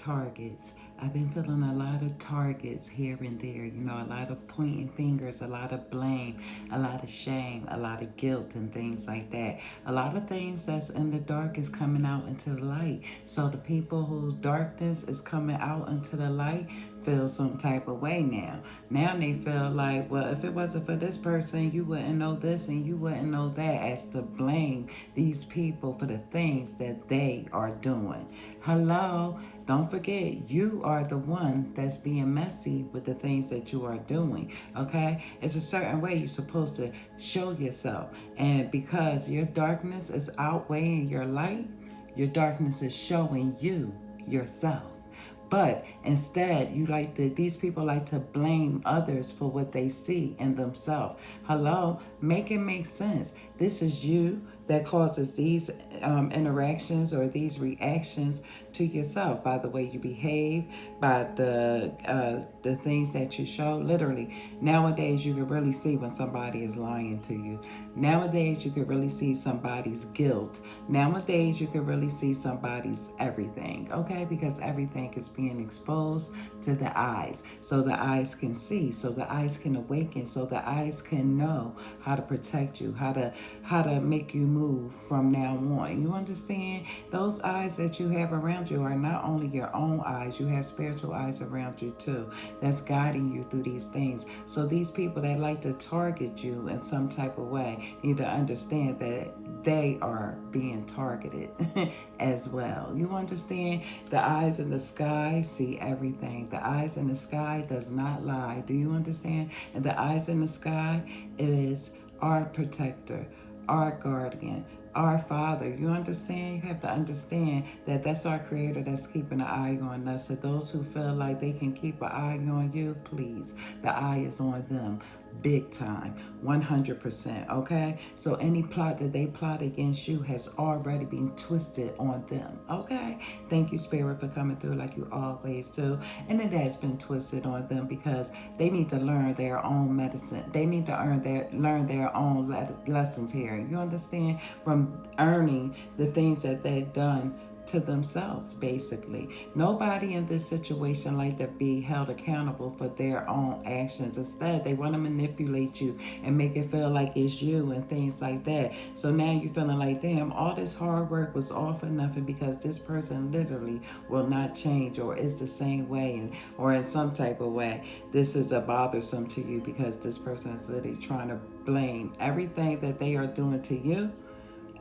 targets. I've been feeling a lot of targets here and there, a lot of pointing fingers, a lot of blame, a lot of shame, a lot of guilt, and things like that. A lot of things that's in the dark is coming out into the light. So the people whose darkness is coming out into the light feel some type of way now. Now they feel like, well, if it wasn't for this person, you wouldn't know this and you wouldn't know that, as to blame these people for the things that they are doing. Hello, don't forget, you are the one that's being messy with the things that you are doing. Okay, it's a certain way you're supposed to show yourself, and because your darkness is outweighing your light, your darkness is showing you yourself. But instead, these people like to blame others for what they see in themselves. Hello, make it make sense. This is you that causes these interactions or these reactions to yourself by the way you behave, by the things that you show. Literally, nowadays you can really see when somebody is lying to you. Nowadays you can really see somebody's guilt. Nowadays you can really see somebody's everything. Okay, because everything is being exposed to the eyes, so the eyes can see, so the eyes can awaken, so the eyes can know how to protect you, how to make you move from now on. You understand? Those eyes that you have around you are not only your own eyes, you have spiritual eyes around you too, that's guiding you through these things. So these people that like to target you in some type of way need to understand that they are being targeted as well. You understand? The eyes in the sky see everything. The eyes in the sky does not lie. Do you understand? And the eyes in the sky is our protector, our guardian, our Father. You understand? You have to understand that that's our Creator that's keeping an eye on us. So those who feel like they can keep an eye on you, please, the eye is on them. Big time, 100%. Okay, so any plot that they plot against you has already been twisted on them. Okay, thank you, Spirit, for coming through like you always do. And it has been twisted on them because they need to learn their own medicine. They need to learn their own lessons here. You understand? From earning the things that they've done to themselves, basically. Nobody in this situation like to be held accountable for their own actions. Instead, they want to manipulate you and make it feel like it's you and things like that. So now you're feeling like, damn, all this hard work was all for nothing because this person literally will not change, or is the same way, or in some type of way, this is a bothersome to you because this person is literally trying to blame everything that they are doing to you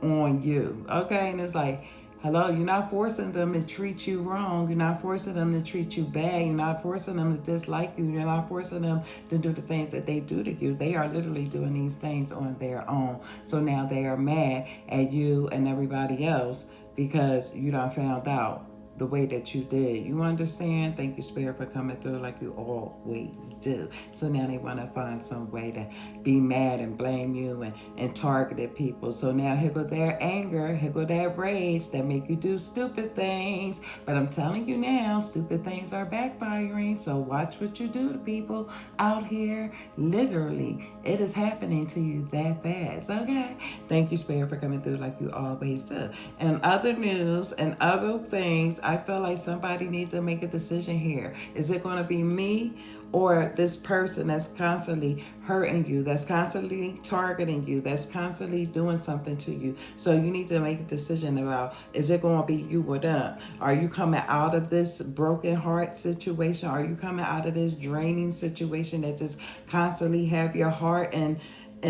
on you. Okay, and it's like, hello, you're not forcing them to treat you wrong. You're not forcing them to treat you bad. You're not forcing them to dislike you. You're not forcing them to do the things that they do to you. They are literally doing these things on their own. So now they are mad at you and everybody else because you done found out the way that you did. You understand? Thank you, Spirit, for coming through like you always do. So now they want to find some way to be mad and blame you and targeted people. So now here go their anger, here go that rage that make you do stupid things. But I'm telling you now, stupid things are backfiring. So watch what you do to people out here. Literally, it is happening to you that fast. Okay? Thank you, Spirit, for coming through like you always do. And other news and other things, I feel like somebody needs to make a decision here. Is it going to be me or this person that's constantly hurting you, that's constantly targeting you, that's constantly doing something to you? So you need to make a decision about, is it going to be you or them? Are you coming out of this broken heart situation? Are you coming out of this draining situation that just constantly have your heart and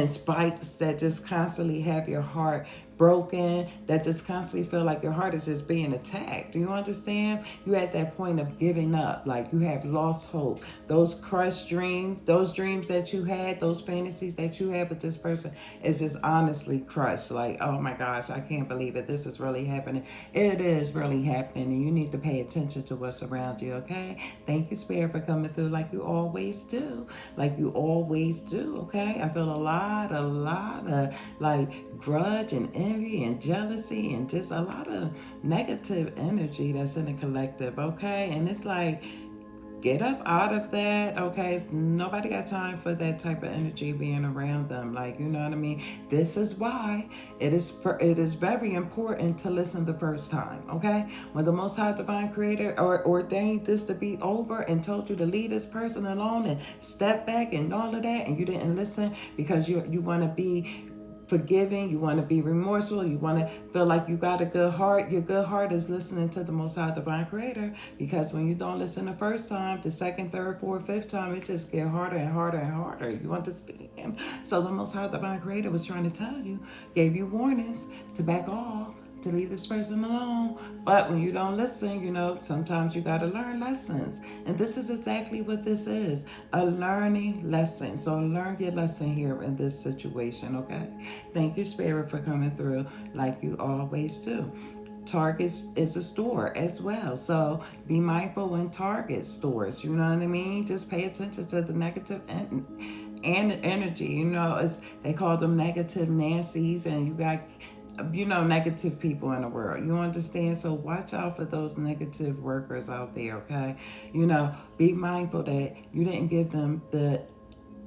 spikes, that just constantly have your heart broken, that just constantly feel like your heart is just being attacked? Do you understand? You at that point of giving up, like you have lost hope. Those crushed dreams, those dreams that you had, those fantasies that you had with this person is just honestly crushed. Like, oh my gosh, I can't believe it. This is really happening. It is really happening, and you need to pay attention to what's around you, okay? Thank you, Spirit, for coming through like you always do. Like you always do, okay? I feel a lot of like grudge and envy and jealousy and just a lot of negative energy that's in the collective, okay? And it's like, Get up out of that, okay? Nobody got time for that type of energy being around them. Like, you know what I mean? This is why it is very important to listen the first time, okay? When the Most High Divine Creator ordained this to be over and told you to leave this person alone and step back and all of that, and you didn't listen because you want to be forgiving, you want to be remorseful, you want to feel like you got a good heart. Your good heart is listening to the Most High Divine Creator, because when you don't listen the first time, the second, third, fourth, fifth time, it just get harder and harder and harder. You understand? So the Most High Divine Creator was trying to tell you, gave you warnings to back off, to leave this person alone. But when you don't listen, sometimes you got to learn lessons. And this is exactly what this is, a learning lesson. So learn your lesson here in this situation, okay? Thank you, Spirit, for coming through like you always do. Target is a store as well. So be mindful when Target stores, you know what I mean? Just pay attention to the negative and energy. They call them negative Nancy's, and you got negative people in the world. You understand? So watch out for those negative workers out there, okay? Be mindful that you didn't give them the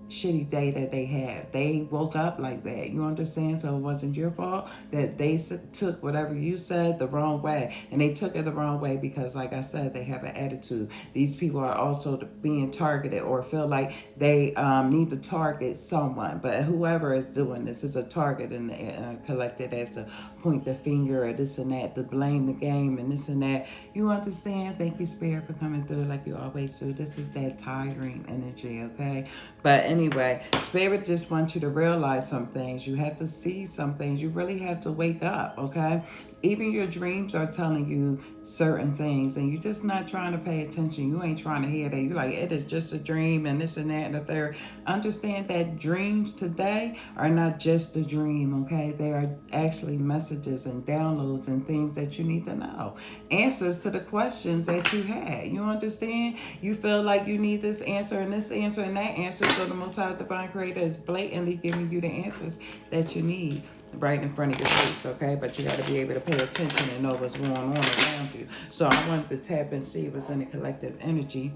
shitty day that they had. They woke up like that. You understand? So it wasn't your fault that they took whatever you said the wrong way. And they took it the wrong way because, like I said, they have an attitude. These people are also being targeted or feel like they need to target someone. But whoever is doing this is a target and collected as to point the finger or this and that, to blame the game and this and that. You understand? Thank you, Spirit, for coming through like you always do. This is that tiring energy, okay? But anyway, Spirit just wants you to realize some things. You have to see some things. You really have to wake up, okay? Even your dreams are telling you certain things, and you're just not trying to pay attention. You ain't trying to hear that. You're like, it is just a dream and this and that and the third. Understand that dreams today are not just a dream, okay? They are actually messages and downloads and things that you need to know. Answers to the questions that you had. You understand? You feel like you need this answer and that answer. So the Most High Divine Creator is blatantly giving you the answers that you need right in front of your face, okay? But you got to be able to pay attention and know what's going on around you. So I wanted to tap and see what's in the collective energy.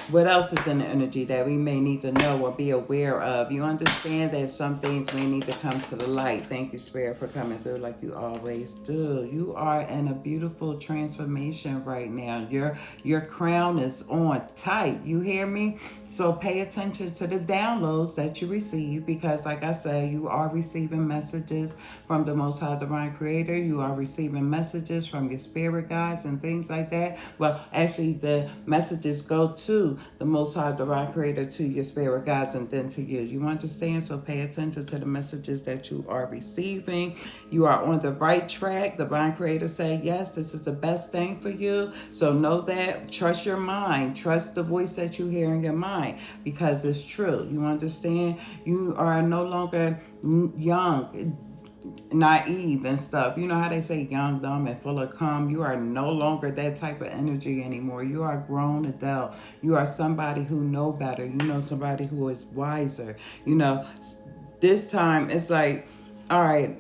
What else is in the energy that we may need to know or be aware of? You understand that some things may need to come to the light. Thank you, Spirit, for coming through like you always do. You are in a beautiful transformation right now. Your crown is on tight. You hear me? So pay attention to the downloads that you receive, because like I said, you are receiving messages from the Most High Divine Creator. You are receiving messages from your spirit guides and things like that. Well, actually, the messages go to the Most High Divine Creator, to your spirit guides, and then to you. You understand? So pay attention to the messages that you are receiving. You are on the right track. The Divine Creator say, yes, this is the best thing for you. So know that. Trust your mind. Trust the voice that you hear in your mind, because it's true. You understand? You are no longer young, naive and stuff. You know how they say young, dumb, and full of cum? You are no longer that type of energy anymore. You are grown adult. You are somebody who know better. Somebody who is wiser. This time it's like, all right,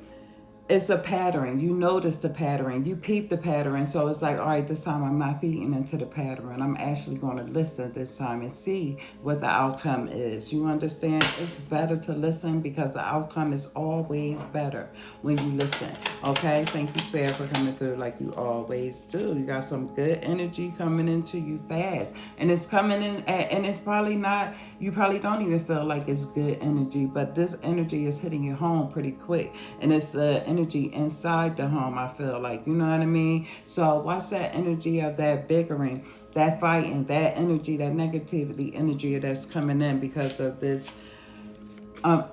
it's a pattern. You notice the pattern. You peep the pattern. So it's like, all right, this time I'm not feeding into the pattern. I'm actually going to listen this time and see what the outcome is. You understand? It's better to listen, because the outcome is always better when you listen. Okay? Thank you, Spirit, for coming through like you always do. You got some good energy coming into you fast. And it's coming in, and it's probably not, you probably don't even feel like it's good energy, but this energy is hitting your home pretty quick. And it's the energy inside the home, I feel like. You know what I mean? So watch that energy of that bickering, that fighting, that energy, that negativity energy that's coming in because of this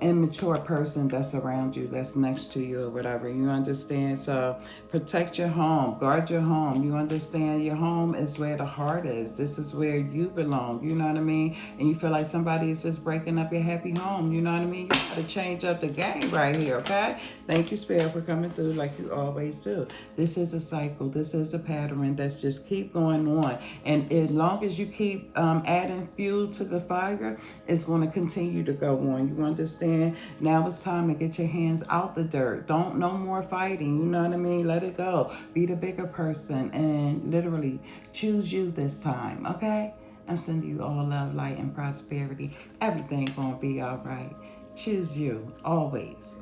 immature person that's around you, that's next to you or whatever. You understand? So protect your home, guard your home. You understand? Your home is where the heart is. This is where you belong. You know what I mean? And you feel like somebody is just breaking up your happy home. You know what I mean? You got to change up the game right here, okay? Thank you, Spirit, for coming through like you always do. This is a cycle. This is a pattern that's just keep going on. And as long as you keep adding fuel to the fire, it's going to continue to go on. You understand. Now it's time to get your hands out the dirt. Don't no more fighting. You know what I mean? Let it go. Be the bigger person and literally choose you this time. Okay? I'm sending you all love, light, and prosperity. Everything gonna be all right. Choose you always.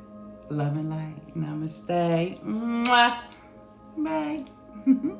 Love and light. Namaste. Mwah. Bye.